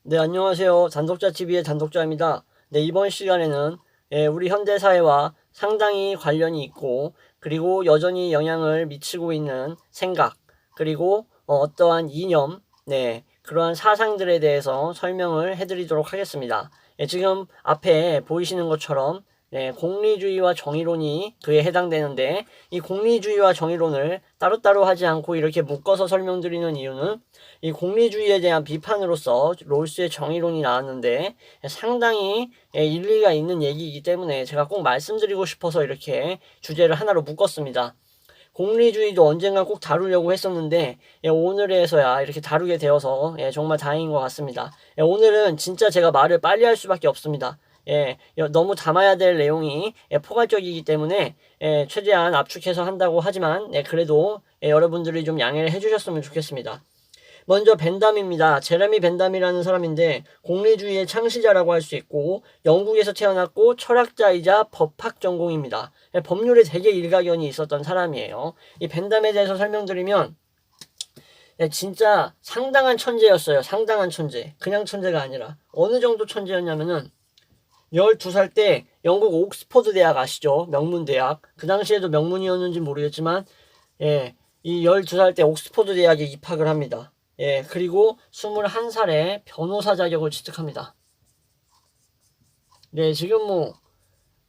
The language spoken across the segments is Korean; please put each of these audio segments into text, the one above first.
네, 안녕하세요. 단독자TV의 단독자입니다. 네, 이번 시간에는 우리 현대사회와 상당히 관련이 있고, 그리고 여전히 영향을 미치고 있는 생각, 그리고 어떠한 이념, 네, 그러한 사상들에 대해서 설명을 해드리도록 하겠습니다. 지금 앞에 보이시는 것처럼 네, 공리주의와 정의론이 그에 해당되는데, 이 공리주의와 정의론을 따로따로 하지 않고 이렇게 묶어서 설명드리는 이유는 이 공리주의에 대한 비판으로서 롤스의 정의론이 나왔는데 상당히 일리가 있는 얘기이기 때문에 제가 꼭 말씀드리고 싶어서 이렇게 주제를 하나로 묶었습니다. 공리주의도 언젠가 꼭 다루려고 했었는데 오늘에서야 이렇게 다루게 되어서 정말 다행인 것 같습니다. 오늘은 진짜 제가 말을 빨리 할 수밖에 없습니다. 너무 담아야 될 내용이 포괄적이기 때문에 최대한 압축해서 한다고 하지만 그래도 여러분들이 좀 양해를 해주셨으면 좋겠습니다. 먼저 벤담입니다. 제레미 벤담이라는 사람인데 공리주의의 창시자라고 할 수 있고 영국에서 태어났고 철학자이자 법학 전공입니다. 법률에 되게 일가견이 있었던 사람이에요. 이 벤담에 대해서 설명드리면 진짜 상당한 천재였어요. 상당한 천재. 그냥 천재가 아니라 어느 정도 천재였냐면은 12살 때 영국 옥스퍼드 대학 아시죠? 명문대학. 그 당시에도 명문이었는지 모르겠지만 이 12살 때 옥스퍼드 대학에 입학을 합니다. 그리고 21살에 변호사 자격을 취득합니다. 네, 지금 뭐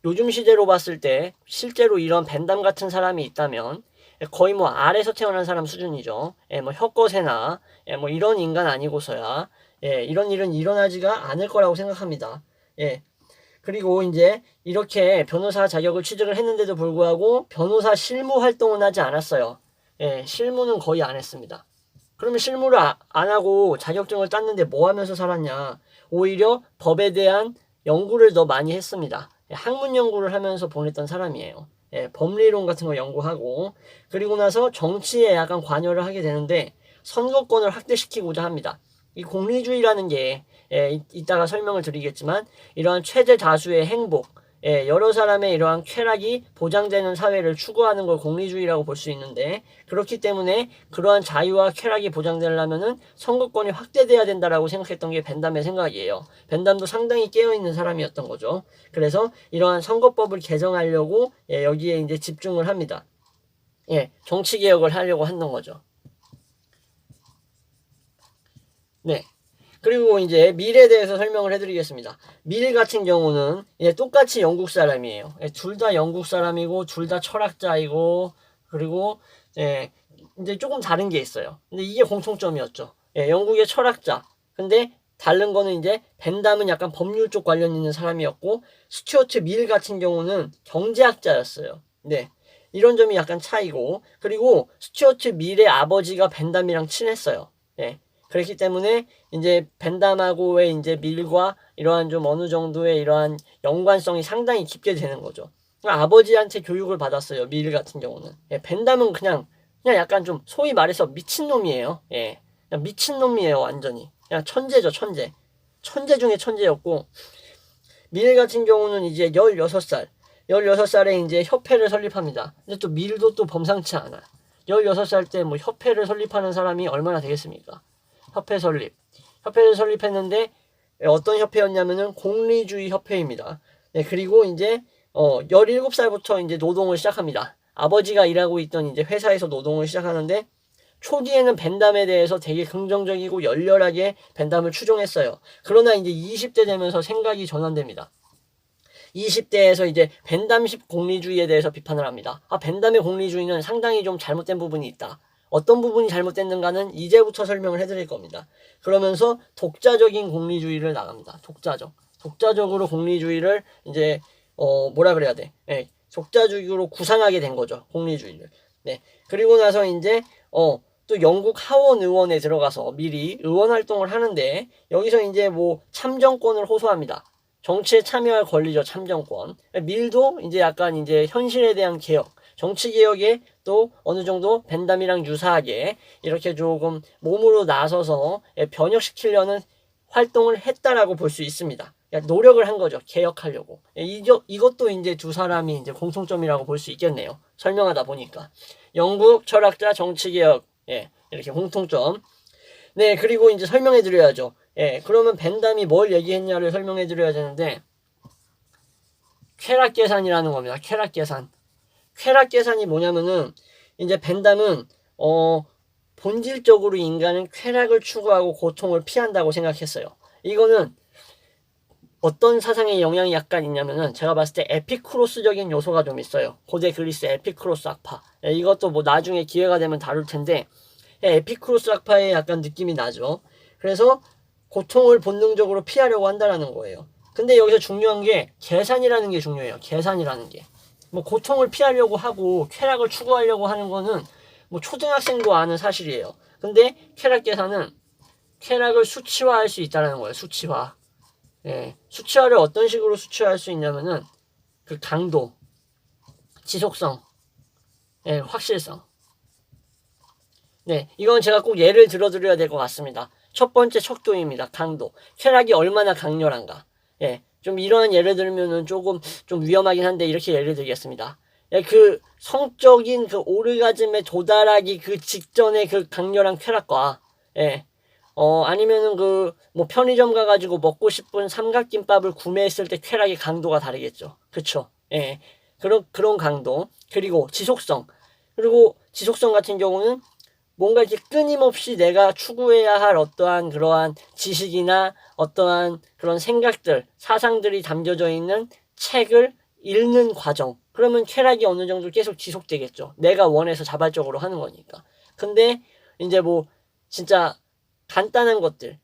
요즘 시대로 봤을 때 실제로 이런 벤담 같은 사람이 있다면 거의 뭐 알에서 태어난 사람 수준이죠. 뭐 혁거세나 뭐 이런 인간 아니고서야 이런 일은 일어나지가 않을 거라고 생각합니다. 그리고 이제 이렇게 변호사 자격을 취득을 했는데도 불구하고 변호사 실무 활동은 하지 않았어요. 실무는 거의 안 했습니다. 그러면 실무를 안 하고 자격증을 땄는데 뭐 하면서 살았냐? 오히려 법에 대한 연구를 더 많이 했습니다. 학문 연구를 하면서 보냈던 사람이에요. 법리론 같은 거 연구하고 그리고 나서 정치에 약간 관여를 하게 되는데 선거권을 확대시키고자 합니다. 이 공리주의라는 게 이따가 설명을 드리겠지만 이러한 최대 다수의 행복, 여러 사람의 이러한 쾌락이 보장되는 사회를 추구하는 걸 공리주의라고 볼 수 있는데 그렇기 때문에 그러한 자유와 쾌락이 보장되려면은 선거권이 확대돼야 된다라고 생각했던 게 벤담의 생각이에요. 벤담도 상당히 깨어있는 사람이었던 거죠. 그래서 이러한 선거법을 개정하려고 여기에 이제 집중을 합니다. 정치개혁을 하려고 했던 거죠. 네. 그리고 이제 밀에 대해서 설명을 해드리겠습니다. 밀 같은 경우는 똑같이 영국 사람이에요. 둘 다 영국 사람이고 둘 다 철학자이고 그리고 이제 조금 다른 게 있어요. 근데 이게 공통점이었죠. 영국의 철학자. 근데 다른 거는 이제 벤담은 약간 법률 쪽 관련 있는 사람이었고 스튜어트 밀 같은 경우는 경제학자였어요. 네. 이런 점이 약간 차이고 그리고 스튜어트 밀의 아버지가 벤담이랑 친했어요. 그렇기 때문에 이제 벤담하고의 이제 밀과 이러한 좀 어느 정도의 이러한 연관성이 상당히 깊게 되는 거죠. 아버지한테 교육을 받았어요. 밀 같은 경우는. 벤담은 그냥 약간 좀 소위 말해서 미친놈이에요. 그냥 미친놈이에요. 완전히. 그냥 천재죠, 천재. 천재 중에 천재였고 밀 같은 경우는 이제 16살. 16살에 이제 협회를 설립합니다. 근데 또 밀도 또 범상치 않아. 16살 때 뭐 협회를 설립하는 사람이 얼마나 되겠습니까? 협회를 설립했는데 어떤 협회였냐면은 공리주의 협회입니다. 그리고 이제 17살부터 이제 노동을 시작합니다. 아버지가 일하고 있던 이제 회사에서 노동을 시작하는데 초기에는 벤담에 대해서 되게 긍정적이고 열렬하게 벤담을 추종했어요. 그러나 이제 20대 되면서 생각이 전환됩니다. 20대에서 이제 벤담식 공리주의에 대해서 비판을 합니다. 벤담의 공리주의는 상당히 좀 잘못된 부분이 있다. 어떤 부분이 잘못됐는가는 이제부터 설명을 해드릴 겁니다. 그러면서 독자적인 공리주의를 나갑니다. 독자적으로 공리주의를 이제 뭐라 그래야 돼? 독자적으로 구상하게 된 거죠. 공리주의를. 그리고 나서 이제 또 영국 하원 의원에 들어가서 미리 의원 활동을 하는데 여기서 이제 뭐 참정권을 호소합니다. 정치에 참여할 권리죠, 참정권. 밀도 이제 약간 이제 현실에 대한 개혁, 정치 개혁에 또 어느 정도 벤담이랑 유사하게 이렇게 조금 몸으로 나서서 변혁시키려는 활동을 했다라고 볼 수 있습니다. 노력을 한 거죠, 개혁하려고. 이것도 이제 두 사람이 이제 공통점이라고 볼 수 있겠네요. 설명하다 보니까. 영국 철학자 정치 개혁, 이렇게 공통점. 네, 그리고 이제 설명해 드려야죠. 예, 그러면 벤담이 뭘 얘기했냐를 설명해 드려야 되는데, 쾌락 계산이라는 겁니다. 쾌락 계산. 쾌락 계산이 뭐냐면은, 이제 벤담은, 본질적으로 인간은 쾌락을 추구하고 고통을 피한다고 생각했어요. 이거는 어떤 사상의 영향이 약간 있냐면은, 제가 봤을 때 에피쿠로스적인 요소가 좀 있어요. 고대 그리스 에피쿠로스 학파. 예, 이것도 뭐 나중에 기회가 되면 다룰 텐데, 예, 에피쿠로스 학파의 약간 느낌이 나죠. 그래서 고통을 본능적으로 피하려고 한다라는 거예요. 근데 여기서 중요한 게 계산이라는 게 중요해요. 계산이라는 게. 뭐 고통을 피하려고 하고 쾌락을 추구하려고 하는 거는 뭐 초등학생도 아는 사실이에요. 근데 쾌락 계산은 쾌락을 수치화할 수 있다는 거예요. 수치화. 예. 수치화를 어떤 식으로 수치화할 수 있냐면은 그 강도, 지속성, 예, 확실성. 네, 이건 제가 꼭 예를 들어드려야 될 것 같습니다. 첫 번째 척도입니다. 강도. 쾌락이 얼마나 강렬한가. 예, 좀 이러한 예를 들면은 조금 좀 위험하긴 한데 이렇게 예를 들겠습니다. 예, 그 성적인 그 오르가즘에 도달하기 그 직전의 그 강렬한 쾌락과, 예, 아니면은 그 뭐 편의점 가가지고 먹고 싶은 삼각김밥을 구매했을 때 쾌락의 강도가 다르겠죠. 그쵸? 예, 그런 강도. 그리고 지속성. 그리고 지속성 같은 경우는 뭔가 이렇게 끊임없이 내가 추구해야 할 어떠한 그러한 지식이나 어떠한 그런 생각들, 사상들이 담겨져 있는 책을 읽는 과정. 그러면 쾌락이 어느 정도 계속 지속되겠죠. 내가 원해서 자발적으로 하는 거니까. 근데 이제 뭐 진짜 간단한 것들,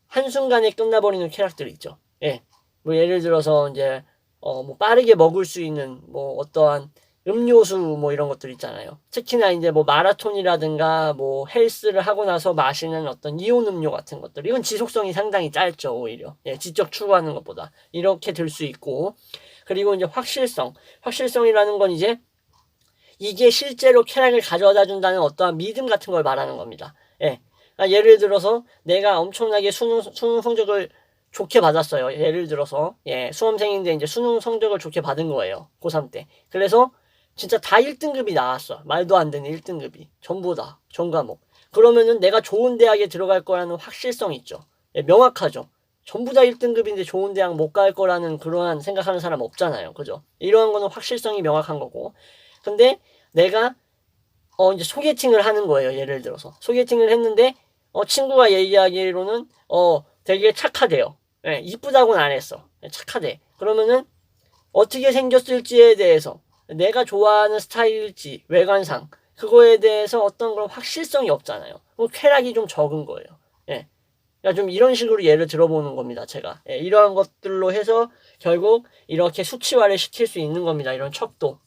한순간에 끝나버리는 쾌락들 있죠. 예. 뭐 예를 들어서 이제 뭐 빠르게 먹을 수 있는 뭐 어떠한 음료수 뭐 이런 것들 있잖아요. 특히나 이제 뭐 마라톤이라든가 뭐 헬스를 하고 나서 마시는 어떤 이온 음료 같은 것들. 이건 지속성이 상당히 짧죠, 오히려. 예, 지적 추구하는 것보다. 이렇게 들 수 있고. 그리고 이제 확실성. 확실성이라는 건 이제 이게 실제로 쾌락을 가져다 준다는 어떠한 믿음 같은 걸 말하는 겁니다. 예. 그러니까 예를 들어서 내가 엄청나게 수능 성적을 좋게 받았어요. 예를 들어서 예, 수험생인데 이제 수능 성적을 좋게 받은 거예요. 고3 때. 그래서 진짜 다 1등급이 나왔어. 말도 안 되는 1등급이. 전부 다. 전 과목. 그러면은 내가 좋은 대학에 들어갈 거라는 확실성이 있죠. 예, 명확하죠. 전부 다 1등급인데 좋은 대학 못 갈 거라는 그러한 생각하는 사람 없잖아요. 그죠? 이러한 거는 확실성이 명확한 거고. 근데 내가 이제 소개팅을 하는 거예요. 예를 들어서 소개팅을 했는데 친구가 얘기하기로는 되게 착하대요. 예, 이쁘다고는 안 했어. 착하대. 그러면은 어떻게 생겼을지에 대해서 내가 좋아하는 스타일일지 외관상 그거에 대해서 어떤 그런 확실성이 없잖아요. 그럼 쾌락이 좀 적은 거예요. 예. 그러니까 좀 이런 식으로 예를 들어보는 겁니다. 제가 예, 이러한 것들로 해서 결국 이렇게 수치화를 시킬 수 있는 겁니다. 이런 척도로.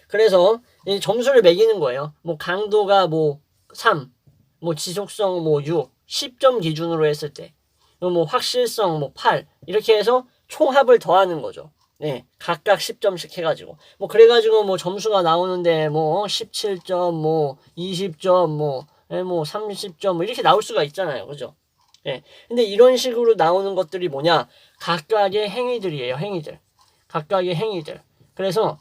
그래서 이 점수를 매기는 거예요. 뭐 강도가 뭐 3, 뭐 지속성 뭐 6, 10점 기준으로 했을 때, 뭐 확실성 뭐 8, 이렇게 해서 총합을 더하는 거죠. 네, 각각 10점씩 해가지고. 뭐 그래가지고 뭐 점수가 나오는데 뭐 17점, 뭐 20점, 뭐 30점 뭐 이렇게 나올 수가 있잖아요. 그죠? 예. 근데 이런 식으로 나오는 것들이 뭐냐? 각각의 행위들이에요. 행위들. 각각의 행위들. 그래서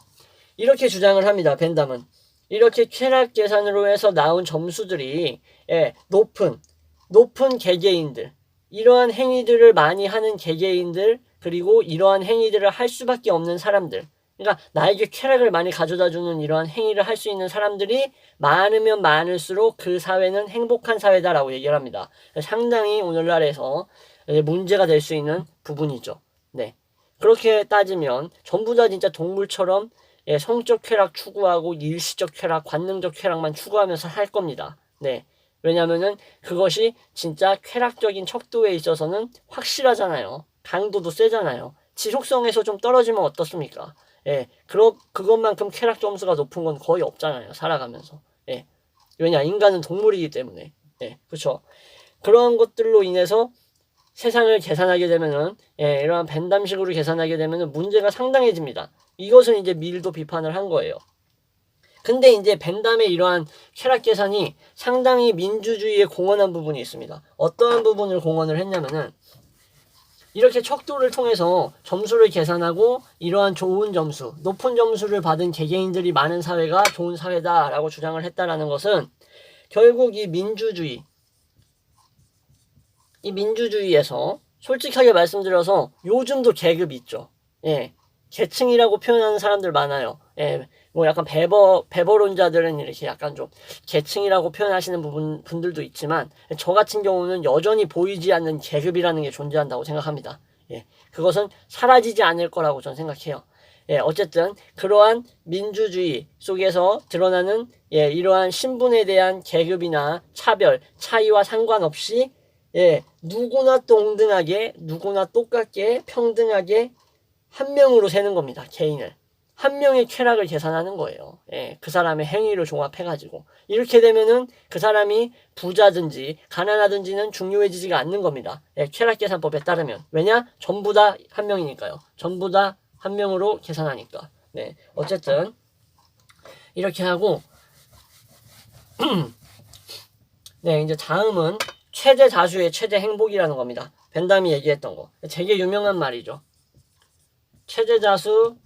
이렇게 주장을 합니다. 벤담은. 이렇게 쾌락 계산으로 해서 나온 점수들이 예, 높은 개개인들, 이러한 행위들을 많이 하는 개개인들, 그리고 이러한 행위들을 할 수밖에 없는 사람들, 그러니까 나에게 쾌락을 많이 가져다주는 이러한 행위를 할 수 있는 사람들이 많으면 많을수록 그 사회는 행복한 사회다라고 얘기를 합니다. 상당히 오늘날에서 문제가 될 수 있는 부분이죠. 네. 그렇게 따지면 전부 다 진짜 동물처럼 예, 성적 쾌락 추구하고 일시적 쾌락, 관능적 쾌락만 추구하면서 할 겁니다. 네. 왜냐면은 그것이 진짜 쾌락적인 척도에 있어서는 확실하잖아요. 강도도 세잖아요. 지속성에서 좀 떨어지면 어떻습니까? 예, 그것만큼 쾌락 점수가 높은 건 거의 없잖아요. 살아가면서. 예. 왜냐, 인간은 동물이기 때문에. 예, 그쵸. 그런 것들로 인해서 세상을 계산하게 되면은, 예, 이러한 벤담식으로 계산하게 되면은 문제가 상당해집니다. 이것은 이제 밀도 비판을 한 거예요. 근데 이제 벤담의 이러한 쾌락 계산이 상당히 민주주의에 공헌한 부분이 있습니다. 어떠한 부분을 공헌을 했냐면은, 이렇게 척도를 통해서 점수를 계산하고 이러한 좋은 점수, 높은 점수를 받은 개개인들이 많은 사회가 좋은 사회다라고 주장을 했다라는 것은 결국 이 민주주의에서 솔직하게 말씀드려서 요즘도 계급이 있죠. 예. 계층이라고 표현하는 사람들 많아요. 예. 뭐 약간 배버론자들은 이렇게 약간 좀 계층이라고 표현하시는 분들도 있지만 저 같은 경우는 여전히 보이지 않는 계급이라는 게 존재한다고 생각합니다. 예. 그것은 사라지지 않을 거라고 저는 생각해요. 예, 어쨌든 그러한 민주주의 속에서 드러나는 이러한 신분에 대한 계급이나 차별, 차이와 상관없이 누구나 동등하게, 누구나 똑같게, 평등하게 한 명으로 세는 겁니다. 개인을. 한 명의 쾌락을 계산하는 거예요. 그 사람의 행위를 종합해가지고. 이렇게 되면은 그 사람이 부자든지 가난하든지는 중요해지지가 않는 겁니다. 쾌락계산법에 따르면. 왜냐? 전부 다 한 명이니까요. 전부 다 한 명으로 계산하니까. 네. 어쨌든 이렇게 하고 네, 이제 다음은 최대 다수의 최대 행복이라는 겁니다. 벤담이 얘기했던 거. 되게 유명한 말이죠. 최대 다수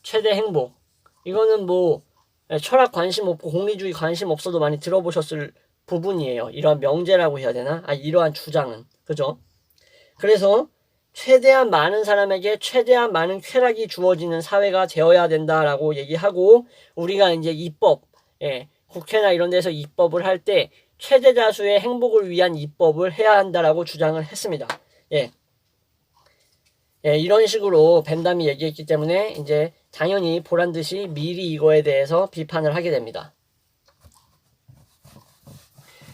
최대 행복. 이거는 뭐 철학 관심 없고 공리주의 관심 없어도 많이 들어보셨을 부분이에요. 이러한 명제라고 해야 되나? 이러한 주장은. 그죠? 그래서 최대한 많은 사람에게 최대한 많은 쾌락이 주어지는 사회가 되어야 된다라고 얘기하고, 우리가 이제 입법, 국회나 이런 데서 입법을 할 때 최대 다수의 행복을 위한 입법을 해야 한다라고 주장을 했습니다. 이런 식으로 벤담이 얘기했기 때문에 이제 당연히 보란 듯이 미리 이거에 대해서 비판을 하게 됩니다.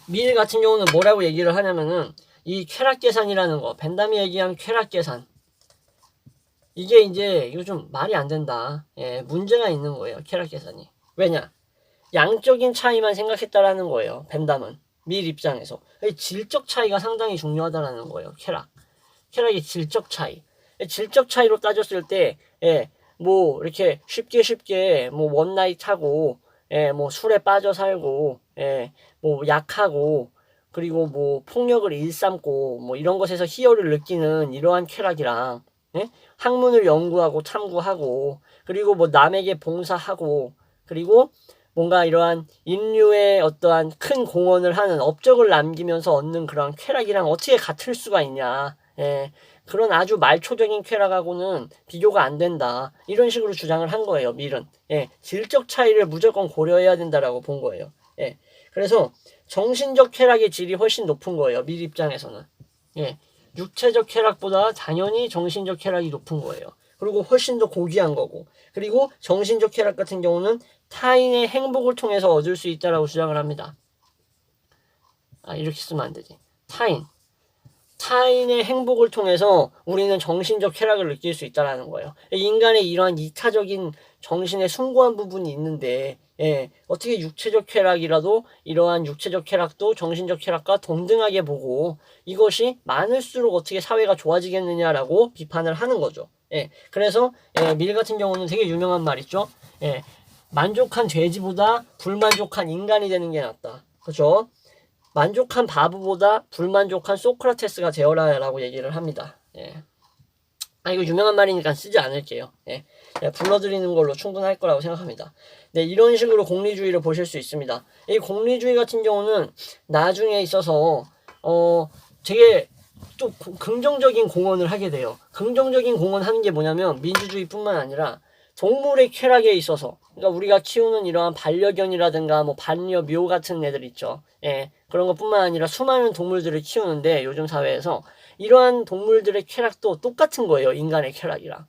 밀 같은 경우는 뭐라고 얘기를 하냐면은 이 쾌락계산이라는 거, 벤담이 얘기한 쾌락계산, 이게 이제 이거 좀 말이 안 된다. 문제가 있는 거예요. 쾌락계산이. 왜냐? 양적인 차이만 생각했다라는 거예요. 벤담은. 밀 입장에서. 질적 차이가 상당히 중요하다라는 거예요. 쾌락의 질적 차이. 질적 차이로 따졌을 때, 뭐 이렇게 쉽게 뭐 원나잇 하고, 뭐 술에 빠져 살고, 뭐 약하고, 그리고 뭐 폭력을 일삼고 뭐 이런 것에서 희열을 느끼는 이러한 쾌락이랑, 학문을 연구하고 탐구하고, 그리고 뭐 남에게 봉사하고, 그리고 뭔가 이러한 인류의 어떠한 큰 공헌을 하는 업적을 남기면서 얻는 그런 쾌락이랑 어떻게 같을 수가 있냐. 그런 아주 말초적인 쾌락하고는 비교가 안 된다. 이런 식으로 주장을 한 거예요. 밀은. 질적 차이를 무조건 고려해야 된다라고 본 거예요. 그래서 정신적 쾌락의 질이 훨씬 높은 거예요. 밀 입장에서는. 육체적 쾌락보다 당연히 정신적 쾌락이 높은 거예요. 그리고 훨씬 더 고귀한 거고. 그리고 정신적 쾌락 같은 경우는 타인의 행복을 통해서 얻을 수 있다라고 주장을 합니다. 이렇게 쓰면 안 되지. 타인의 행복을 통해서 우리는 정신적 쾌락을 느낄 수 있다라는 거예요. 인간의 이러한 이타적인 정신의 숭고한 부분이 있는데, 어떻게 육체적 쾌락이라도 이러한 육체적 쾌락도 정신적 쾌락과 동등하게 보고 이것이 많을수록 어떻게 사회가 좋아지겠느냐라고 비판을 하는 거죠. 그래서 밀 같은 경우는 되게 유명한 말 있죠. 만족한 돼지보다 불만족한 인간이 되는 게 낫다. 그렇죠? 만족한 바보보다 불만족한 소크라테스가 되어라라고 얘기를 합니다. 이거 유명한 말이니까 쓰지 않을게요. 불러드리는 걸로 충분할 거라고 생각합니다. 네, 이런 식으로 공리주의를 보실 수 있습니다. 이 공리주의 같은 경우는 나중에 있어서 되게 또 긍정적인 공헌을 하게 돼요. 긍정적인 공헌하는 게 뭐냐면 민주주의뿐만 아니라 동물의 쾌락에 있어서, 그러니까 우리가 키우는 이러한 반려견이라든가 뭐 반려묘 같은 애들 있죠. 그런 것뿐만 아니라 수많은 동물들을 키우는데 요즘 사회에서 이러한 동물들의 쾌락도 똑같은 거예요. 인간의 쾌락이랑.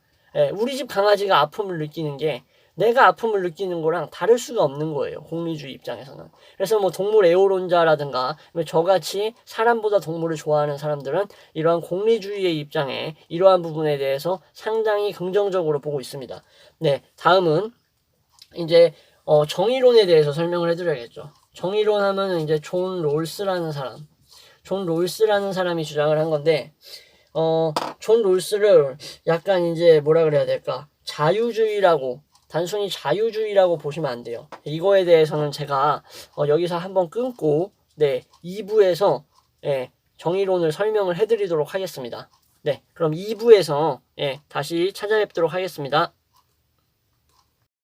우리 집 강아지가 아픔을 느끼는 게 내가 아픔을 느끼는 거랑 다를 수가 없는 거예요. 공리주의 입장에서는. 그래서 뭐 동물 애호론자라든가 저같이 사람보다 동물을 좋아하는 사람들은 이러한 공리주의의 입장에 이러한 부분에 대해서 상당히 긍정적으로 보고 있습니다. 네, 다음은 이제 정의론에 대해서 설명을 해드려야겠죠. 정의론 하면은 이제 존 롤스라는 사람이 주장을 한 건데, 존 롤스를 약간 이제 뭐라 그래야 될까? 단순히 자유주의라고 보시면 안 돼요. 이거에 대해서는 제가 여기서 한번 끊고 2부에서 정의론을 설명을 해드리도록 하겠습니다. 네, 그럼 2부에서 다시 찾아뵙도록 하겠습니다.